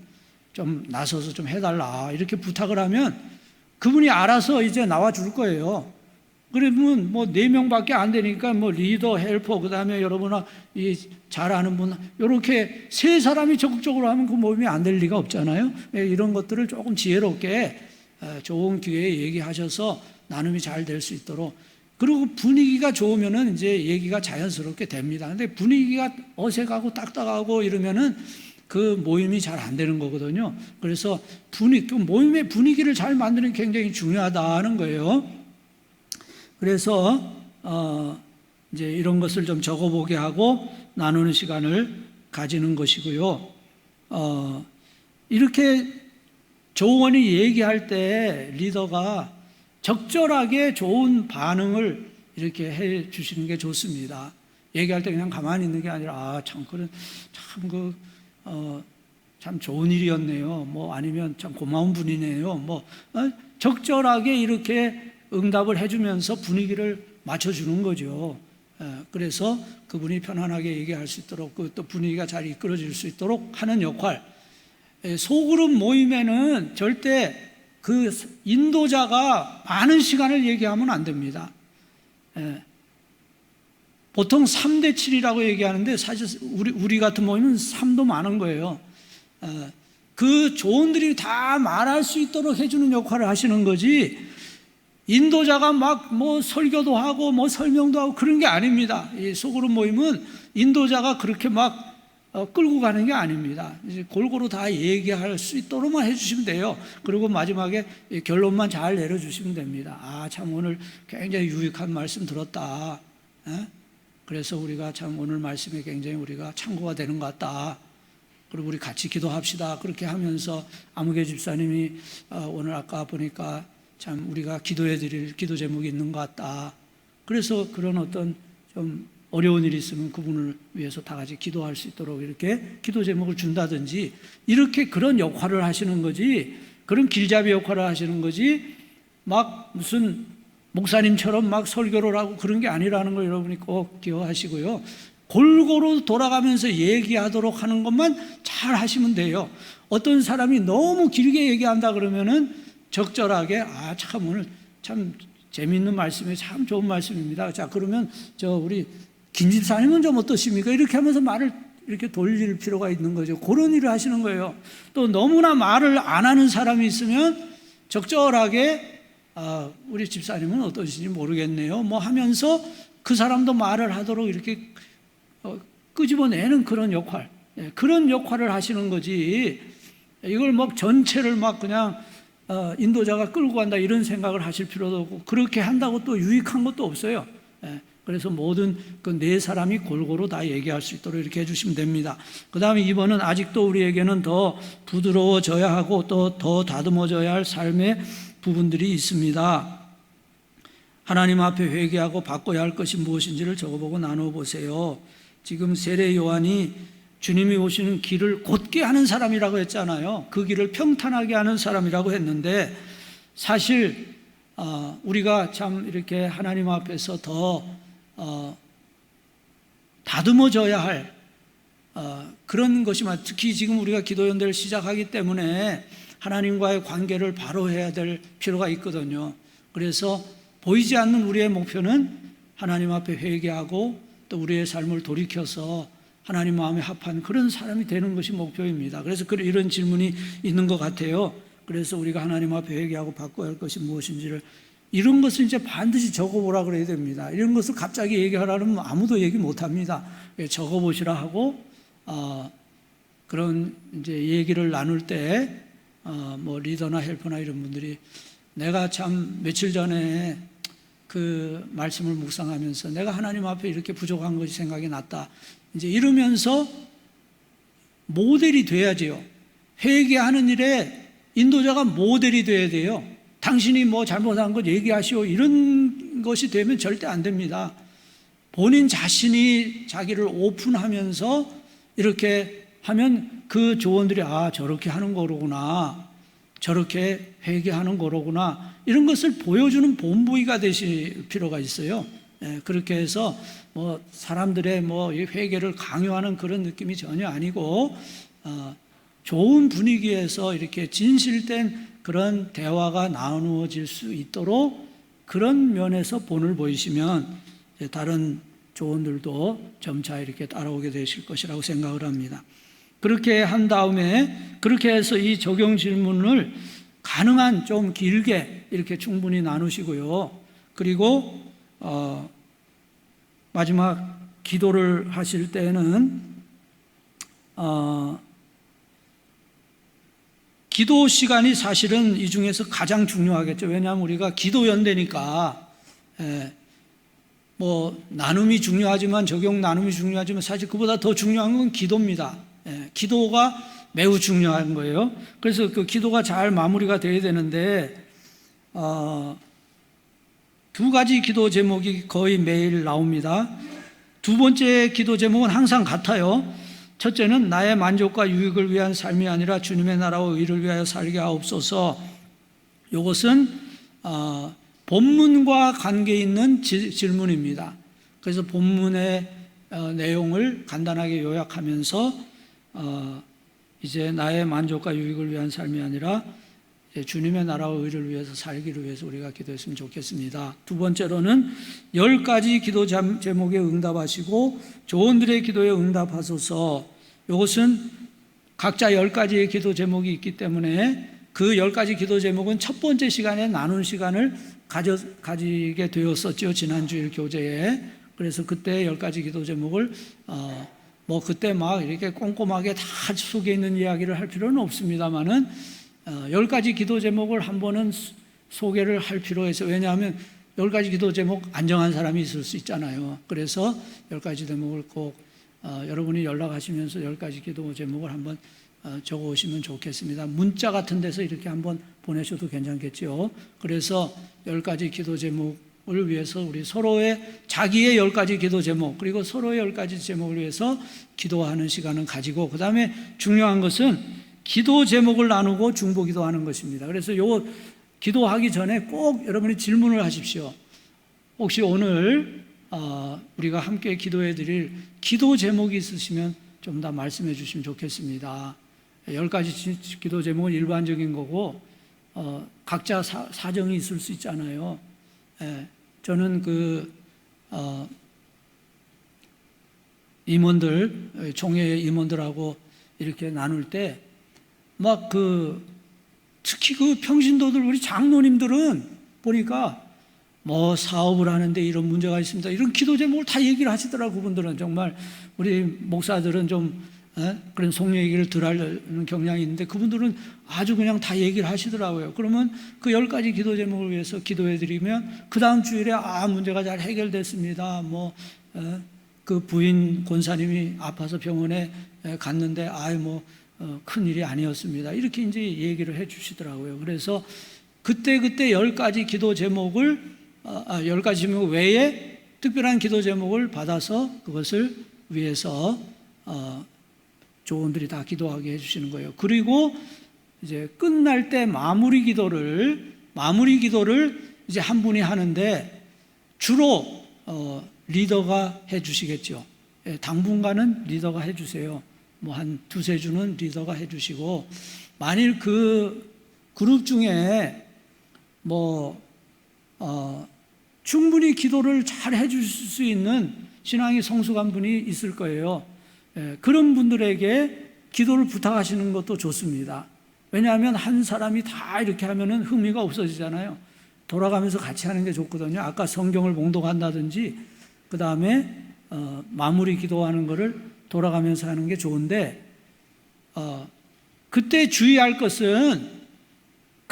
좀 나서서 좀 해달라 이렇게 부탁을 하면 그분이 알아서 이제 나와줄 거예요. 그러면 4명밖에 안 되니까 리더, 헬퍼, 그 다음에 여러분아 잘 아는 분, 이렇게 3사람이 적극적으로 하면 그 모임이 안 될 리가 없잖아요. 이런 것들을 조금 지혜롭게 좋은 기회에 얘기하셔서 나눔이 잘 될 수 있도록. 그리고 분위기가 좋으면은 이제 얘기가 자연스럽게 됩니다. 근데 분위기가 어색하고 딱딱하고 이러면은 그 모임이 잘 안 되는 거거든요. 그래서 그 모임의 분위기를 잘 만드는 게 굉장히 중요하다는 거예요. 그래서 이제 이런 것을 좀 적어보게 하고 나누는 시간을 가지는 것이고요. 이렇게 조원이 얘기할 때 리더가 적절하게 좋은 반응을 이렇게 해 주시는 게 좋습니다. 얘기할 때 그냥 가만히 있는 게 아니라 참 좋은 일이었네요. 아니면 참 고마운 분이네요. 적절하게 이렇게 응답을 해주면서 분위기를 맞춰주는 거죠. 그래서 그분이 편안하게 얘기할 수 있도록 또 분위기가 잘 이끌어질 수 있도록 하는 역할. 소그룹 모임에는 절대 그 인도자가 많은 시간을 얘기하면 안 됩니다. 보통 3대 7이라고 얘기하는데 사실 우리 같은 모임은 3도 많은 거예요. 그 조언들이 다 말할 수 있도록 해주는 역할을 하시는 거지 인도자가 설교도 하고 설명도 하고 그런 게 아닙니다. 이 소그룹 모임은 인도자가 그렇게 끌고 가는 게 아닙니다. 이제 골고루 다 얘기할 수 있도록만 해주시면 돼요. 그리고 마지막에 결론만 잘 내려주시면 됩니다. 참 오늘 굉장히 유익한 말씀 들었다. 그래서 우리가 참 오늘 말씀에 굉장히 우리가 참고가 되는 것 같다. 그리고 우리 같이 기도합시다. 그렇게 하면서 아무개 집사님이 오늘 아까 보니까 참 우리가 기도해 드릴 기도 제목이 있는 것 같다. 그래서 그런 어떤 좀 어려운 일이 있으면 그분을 위해서 다 같이 기도할 수 있도록 이렇게 기도 제목을 준다든지 이렇게 그런 역할을 하시는 거지, 그런 길잡이 역할을 하시는 거지 무슨 목사님처럼 설교를 하고 그런 게 아니라는 걸 여러분이 꼭 기억하시고요. 골고루 돌아가면서 얘기하도록 하는 것만 잘 하시면 돼요. 어떤 사람이 너무 길게 얘기한다 그러면은 적절하게 참 오늘 참 재미있는 말씀이 참 좋은 말씀입니다. 자 그러면 우리 김 집사님은 좀 어떠십니까? 이렇게 하면서 말을 이렇게 돌릴 필요가 있는 거죠. 그런 일을 하시는 거예요. 또 너무나 말을 안 하는 사람이 있으면 적절하게 우리 집사님은 어떠신지 모르겠네요. 하면서 그 사람도 말을 하도록 이렇게 끄집어내는 그런 역할, 그런 역할을 하시는 거지. 이걸 전체를 그냥 인도자가 끌고 간다 이런 생각을 하실 필요도 없고 그렇게 한다고 또 유익한 것도 없어요. 그래서 모든 그 네 사람이 골고루 다 얘기할 수 있도록 이렇게 해주시면 됩니다. 그 다음에 2번은 아직도 우리에게는 더 부드러워져야 하고 또 더 다듬어져야 할 삶의 부분들이 있습니다. 하나님 앞에 회개하고 바꿔야 할 것이 무엇인지를 적어보고 나누어 보세요. 지금 세례 요한이 주님이 오시는 길을 곧게 하는 사람이라고 했잖아요. 그 길을 평탄하게 하는 사람이라고 했는데 사실 우리가 참 이렇게 하나님 앞에서 더 다듬어져야 할 그런 것이만, 특히 지금 우리가 기도연대를 시작하기 때문에 하나님과의 관계를 바로 해야 될 필요가 있거든요. 그래서 보이지 않는 우리의 목표는 하나님 앞에 회개하고 또 우리의 삶을 돌이켜서 하나님 마음에 합한 그런 사람이 되는 것이 목표입니다. 그래서 이런 질문이 있는 것 같아요. 그래서 우리가 하나님 앞에 회개하고 바꿔야 할 것이 무엇인지를, 이런 것을 이제 반드시 적어보라 그래야 됩니다. 이런 것을 갑자기 얘기하라면 아무도 얘기 못합니다. 적어보시라 하고 그런 이제 얘기를 나눌 때 리더나 헬퍼나 이런 분들이 내가 참 며칠 전에 그 말씀을 묵상하면서 내가 하나님 앞에 이렇게 부족한 것이 생각이 났다. 이제 이러면서 모델이 돼야지요. 회개하는 일에 인도자가 모델이 돼야 돼요. 당신이 뭐 잘못한 것 얘기하시오. 이런 것이 되면 절대 안 됩니다. 본인 자신이 자기를 오픈하면서 이렇게 하면 그 조언들이 저렇게 하는 거로구나. 저렇게 회개하는 거로구나. 이런 것을 보여주는 본보기가 되실 필요가 있어요. 그렇게 해서 뭐 사람들의 뭐 회개를 강요하는 그런 느낌이 전혀 아니고 좋은 분위기에서 이렇게 진실된 그런 대화가 나누어질 수 있도록 그런 면에서 본을 보이시면 다른 조언들도 점차 이렇게 따라오게 되실 것이라고 생각을 합니다. 그렇게 한 다음에 그렇게 해서 이 적용 질문을 가능한 좀 길게 이렇게 충분히 나누시고요. 그리고 마지막 기도를 하실 때는 기도 시간이 사실은 이 중에서 가장 중요하겠죠. 왜냐하면 우리가 기도 연대니까 뭐 나눔이 중요하지만 적용 나눔이 중요하지만 사실 그보다 더 중요한 건 기도입니다. 기도가 매우 중요한 거예요. 그래서 그 기도가 잘 마무리가 돼야 되는데 두 가지 기도 제목이 거의 매일 나옵니다. 두 번째 기도 제목은 항상 같아요. 첫째는 나의 만족과 유익을 위한 삶이 아니라 주님의 나라와 의를 위하여 살게 하옵소서. 이것은 본문과 관계 있는 질문입니다. 그래서 본문의 내용을 간단하게 요약하면서 이제 나의 만족과 유익을 위한 삶이 아니라 주님의 나라와 의를 위해서 살기를 위해서 우리가 기도했으면 좋겠습니다. 두 번째로는 10가지 기도 제목에 응답하시고 조언들의 기도에 응답하소서. 이것은 각자 10가지의 기도 제목이 있기 때문에 그 10가지 기도 제목은 첫 번째 시간에 나눈 시간을 가지게 되었었죠. 지난주일 교제에. 그래서 그때 10가지 기도 제목을 뭐 그때 막 이렇게 꼼꼼하게 다 속에 있는 이야기를 할 필요는 없습니다만은 10가지 기도 제목을 한 번은 소개를 할 필요가 있어요. 왜냐하면 10가지 기도 제목 안정한 사람이 있을 수 있잖아요. 그래서 10가지 제목을 꼭 여러분이 연락하시면서 10가지 기도 제목을 한번 적어 오시면 좋겠습니다. 문자 같은 데서 이렇게 한번 보내셔도 괜찮겠죠. 그래서 10가지 기도 제목을 위해서 우리 서로의 자기의 10가지 기도 제목 그리고 서로의 10가지 제목을 위해서 기도하는 시간을 가지고 그 다음에 중요한 것은 기도 제목을 나누고 중보 기도하는 것입니다. 그래서 요 기도하기 전에 꼭 여러분이 질문을 하십시오. 혹시 오늘 우리가 함께 기도해 드릴 기도 제목이 있으시면 좀 더 말씀해 주시면 좋겠습니다. 10가지 기도 제목은 일반적인 거고 각자 사정이 있을 수 있잖아요. 저는 임원들, 총회 임원들하고 이렇게 나눌 때 막 특히 그 평신도들 우리 장로님들은 보니까 뭐 사업을 하는데 이런 문제가 있습니다. 이런 기도 제목을 다 얘기를 하시더라고요. 그분들은 정말 우리 목사들은 좀 그런 속 얘기를 덜 하려는 경향이 있는데 그분들은 아주 그냥 다 얘기를 하시더라고요. 그러면 그 10가지 기도 제목을 위해서 기도해 드리면 그 다음 주일에 문제가 잘 해결됐습니다. 그 부인 권사님이 아파서 병원에 갔는데 큰 일이 아니었습니다. 이렇게 이제 얘기를 해 주시더라고요. 그래서 그때 10가지 기도 제목을 10가지 제목 외에 특별한 기도 제목을 받아서 그것을 위해서 조언들이 다 기도하게 해주시는 거예요. 그리고 이제 끝날 때 마무리 기도를 이제 한 분이 하는데 주로 리더가 해주시겠죠. 당분간은 리더가 해주세요. 뭐 한 두세 주는 리더가 해주시고 만일 그 그룹 중에 충분히 기도를 잘 해주실 수 있는 신앙이 성숙한 분이 있을 거예요. 그런 분들에게 기도를 부탁하시는 것도 좋습니다. 왜냐하면 한 사람이 다 이렇게 하면은 흥미가 없어지잖아요. 돌아가면서 같이 하는 게 좋거든요. 아까 성경을 봉독한다든지 그 다음에 마무리 기도하는 거를 돌아가면서 하는 게 좋은데 그때 주의할 것은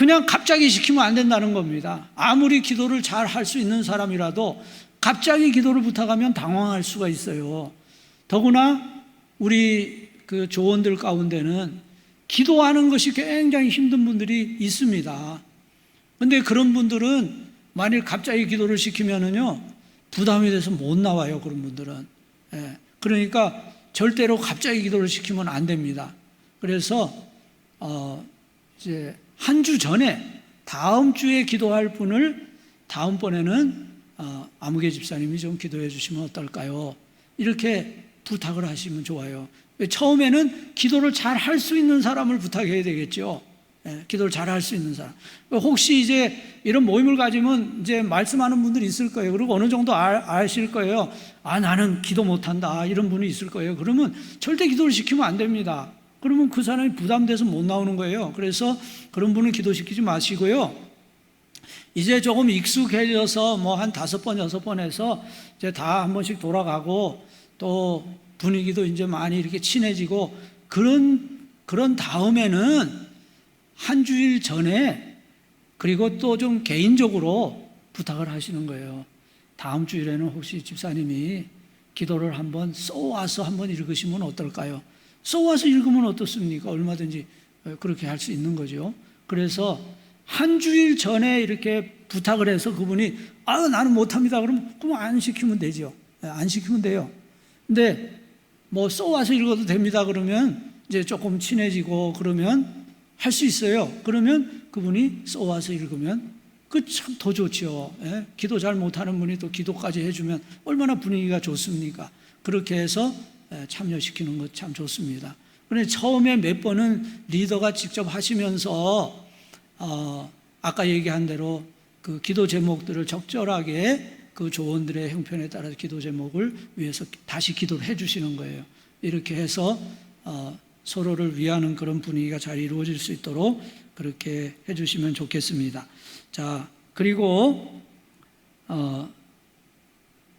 그냥 갑자기 시키면 안 된다는 겁니다. 아무리 기도를 잘 할 수 있는 사람이라도 갑자기 기도를 부탁하면 당황할 수가 있어요. 더구나 우리 그 조원들 가운데는 기도하는 것이 굉장히 힘든 분들이 있습니다. 그런데 그런 분들은 만일 갑자기 기도를 시키면은요, 부담이 돼서 못 나와요, 그런 분들은. 예. 그러니까 절대로 갑자기 기도를 시키면 안 됩니다. 그래서, 이제 한 주 전에 다음 주에 기도할 분을 다음번에는 아무개 집사님이 좀 기도해 주시면 어떨까요? 이렇게 부탁을 하시면 좋아요. 처음에는 기도를 잘 할 수 있는 사람을 부탁해야 되겠죠. 예, 기도를 잘 할 수 있는 사람. 혹시 이제 이런 모임을 가지면 이제 말씀하는 분들이 있을 거예요. 그리고 어느 정도 아실 거예요. 나는 기도 못한다. 이런 분이 있을 거예요. 그러면 절대 기도를 시키면 안 됩니다. 그러면 그 사람이 부담돼서 못 나오는 거예요. 그래서 그런 분은 기도시키지 마시고요. 이제 조금 익숙해져서 뭐 한 5번, 6번 해서 이제 다 한 번씩 돌아가고 또 분위기도 이제 많이 이렇게 친해지고 그런 다음에는 한 주일 전에 그리고 또 좀 개인적으로 부탁을 하시는 거예요. 다음 주일에는 혹시 집사님이 기도를 한번 써와서 한번 읽으시면 어떨까요? 써와서 읽으면 어떻습니까? 얼마든지 그렇게 할 수 있는 거죠. 그래서 한 주일 전에 이렇게 부탁을 해서 그분이 나는 못합니다. 그럼 안 시키면 되죠. 안 시키면 돼요. 근데 뭐 써와서 읽어도 됩니다. 그러면 이제 조금 친해지고 그러면 할 수 있어요. 그러면 그분이 써와서 읽으면 그 참 더 좋죠. 예? 기도 잘 못하는 분이 또 기도까지 해주면 얼마나 분위기가 좋습니까? 그렇게 해서 참여시키는 것 참 좋습니다. 그런데 처음에 몇 번은 리더가 직접 하시면서 아까 얘기한 대로 그 기도 제목들을 적절하게 그 조원들의 형편에 따라서 기도 제목을 위해서 다시 기도를 해주시는 거예요. 이렇게 해서 서로를 위하는 그런 분위기가 잘 이루어질 수 있도록 그렇게 해주시면 좋겠습니다. 자, 그리고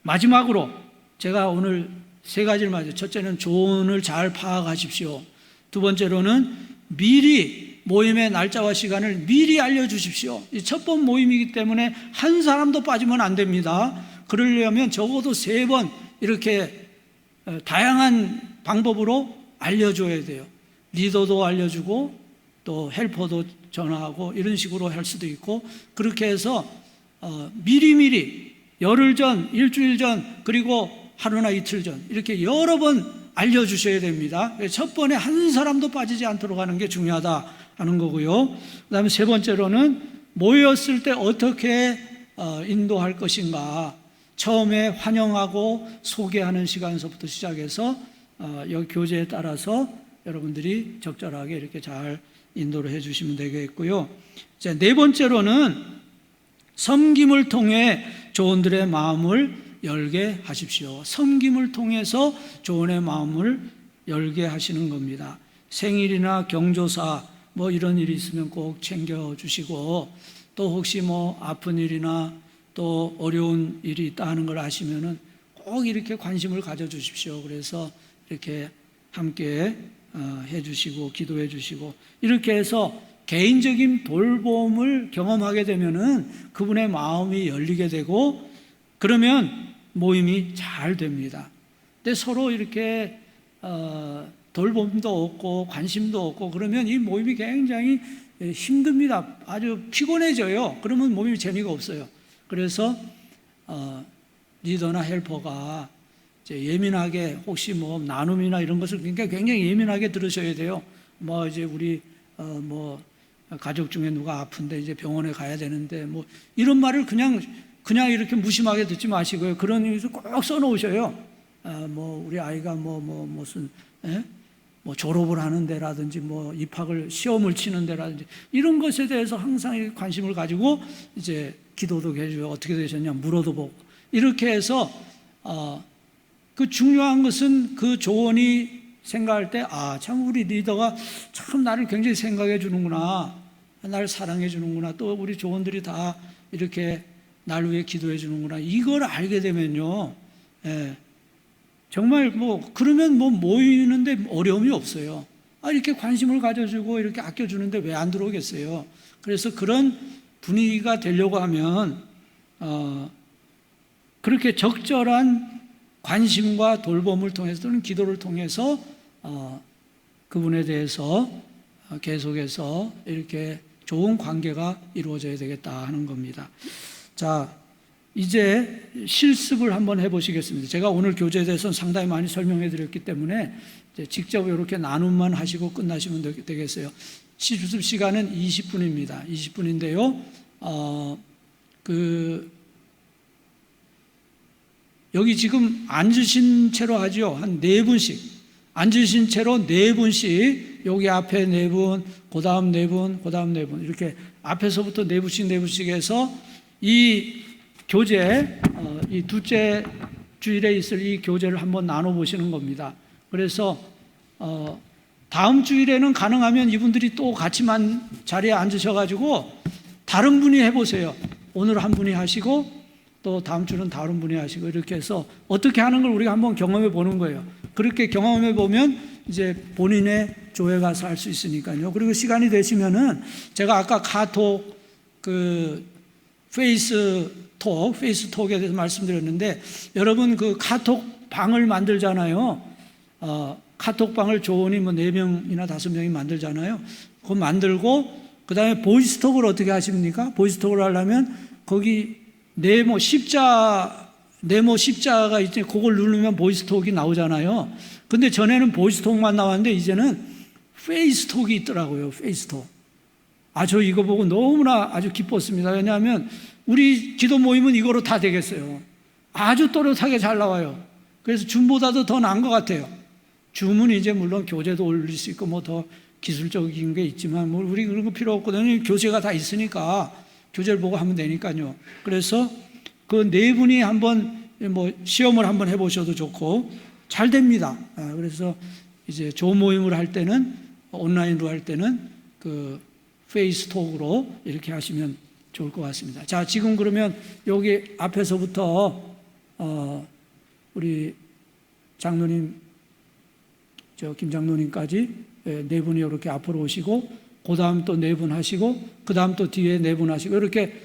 마지막으로 제가 오늘 3가지를 말해요. 첫째는 조언을 잘 파악하십시오. 두 번째로는 미리 모임의 날짜와 시간을 미리 알려주십시오. 이 첫 번 모임이기 때문에 한 사람도 빠지면 안 됩니다. 그러려면 적어도 3번 이렇게 다양한 방법으로 알려줘야 돼요. 리더도 알려주고 또 헬퍼도 전화하고 이런 식으로 할 수도 있고, 그렇게 해서 미리미리 열흘 전, 일주일 전, 그리고 하루나 이틀 전 이렇게 여러 번 알려주셔야 됩니다. 첫 번에 한 사람도 빠지지 않도록 하는 게 중요하다 하는 거고요. 그 다음에 3번째로는 모였을 때 어떻게 인도할 것인가, 처음에 환영하고 소개하는 시간서부터 시작해서 여기 교재에 따라서 여러분들이 적절하게 이렇게 잘 인도를 해 주시면 되겠고요. 자, 4번째로는 섬김을 통해 조원들의 마음을 열게 하십시오. 섬김을 통해서 조원의 마음을 열게 하시는 겁니다. 생일이나 경조사 뭐 이런 일이 있으면 꼭 챙겨주시고, 또 혹시 뭐 아픈 일이나 또 어려운 일이 있다 하는 걸 아시면은 꼭 이렇게 관심을 가져주십시오. 그래서 이렇게 함께 해주시고 기도해 주시고, 이렇게 해서 개인적인 돌봄을 경험하게 되면은 그분의 마음이 열리게 되고, 그러면 모임이 잘 됩니다. 근데 서로 이렇게 돌봄도 없고 관심도 없고 그러면 이 모임이 굉장히 힘듭니다. 아주 피곤해져요. 그러면 모임이 재미가 없어요. 그래서 리더나 헬퍼가 이제 예민하게 혹시 뭐 나눔이나 이런 것을 굉장히 예민하게 들으셔야 돼요. 뭐 이제 우리 뭐 가족 중에 누가 아픈데 이제 병원에 가야 되는데 뭐 이런 말을 그냥 이렇게 무심하게 듣지 마시고요. 그런 의미에서 꼭 써놓으셔요. 뭐 우리 아이가 무슨 뭐 졸업을 하는 데라든지 뭐 입학을 시험을 치는 데라든지 이런 것에 대해서 항상 관심을 가지고 이제 기도도 해주고 어떻게 되셨냐 물어도 보고, 이렇게 해서 그 중요한 것은 그 조언이 생각할 때 참 우리 리더가 참 나를 굉장히 생각해 주는구나, 나를 사랑해 주는구나, 또 우리 조언들이 다 이렇게 날 위해 기도해 주는구나, 이걸 알게 되면요, 정말 뭐 그러면 뭐 모이는데 어려움이 없어요. 이렇게 관심을 가져주고 이렇게 아껴주는데 왜 안 들어오겠어요? 그래서 그런 분위기가 되려고 하면 그렇게 적절한 관심과 돌봄을 통해서 또는 기도를 통해서 그분에 대해서 계속해서 이렇게 좋은 관계가 이루어져야 되겠다 하는 겁니다. 자, 이제 실습을 한번 해보시겠습니다. 제가 오늘 교재에 대해서는 상당히 많이 설명해 드렸기 때문에 이제 직접 이렇게 나눔만 하시고 끝나시면 되겠어요. 실습 시간은 20분입니다. 20분인데요. 여기 지금 앉으신 채로 하죠. 한 4분씩. 앉으신 채로 4분씩, 여기 앞에 4분, 그 다음 4분, 그 다음 4분, 이렇게 앞에서부터 4분씩, 4분씩 해서 이 교재, 이 둘째 주일에 있을 이 교재를 한번 나눠보시는 겁니다. 그래서, 다음 주일에는 가능하면 이분들이 또 같이만 자리에 앉으셔가지고 다른 분이 해보세요. 오늘 한 분이 하시고, 또 다음 주는 다른 분이 하시고 이렇게 해서 어떻게 하는 걸 우리가 한번 경험해 보는 거예요. 그렇게 경험해 보면 이제 본인의 교회 가서 할 수 있으니까요. 그리고 시간이 되시면은 제가 아까 카톡 페이스톡에 대해서 말씀드렸는데 여러분 그 카톡 방을 만들잖아요. 카톡방을 조언이 4명이나 5명이 만들잖아요. 그거 만들고 그 다음에 보이스톡을 어떻게 하십니까? 보이스톡을 하려면 거기 네모 십자가 있지, 그걸 누르면 보이스톡이 나오잖아요. 근데 전에는 보이스톡만 나왔는데 이제는 페이스톡이 있더라고요. 페이스톡. 저 이거 보고 너무나 아주 기뻤습니다. 왜냐하면 우리 기도 모임은 이거로 다 되겠어요. 아주 또렷하게 잘 나와요. 그래서 줌보다도 더 나은 것 같아요. 줌은 이제 물론 교재도 올릴 수 있고 뭐 더 기술적인 게 있지만 뭐 우리 그런 거 필요 없거든요. 교재가 다 있으니까 교재를 보고 하면 되니까요. 그래서 그 4분이 한번 뭐 시험을 한번 해보셔도 좋고 잘 됩니다. 그래서 이제 조모임을 할 때는 온라인으로 할 때는 그 페이스톡으로 이렇게 하시면 좋을 것 같습니다. 자, 지금 그러면 여기 앞에서부터 우리 장로님, 김 장로님까지 4분이 이렇게 앞으로 오시고 그 다음 또 4분 하시고 그 다음 또 뒤에 4분 하시고 이렇게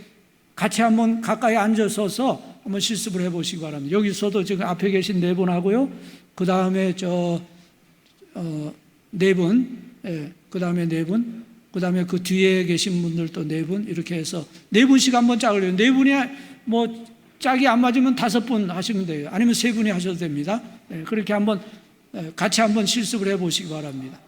같이 한번 가까이 앉아서서 한번 실습을 해보시기 바랍니다. 여기서도 지금 앞에 계신 4분 하고요. 그 다음에 4분, 그 다음에 4분, 그 다음에 그 뒤에 계신 분들도 4분 이렇게 해서 4분씩 한번 짝을 해요. 4분이 뭐 짝이 안 맞으면 5분 하시면 돼요. 아니면 3분이 하셔도 됩니다. 그렇게 한번 같이 한번 실습을 해보시기 바랍니다.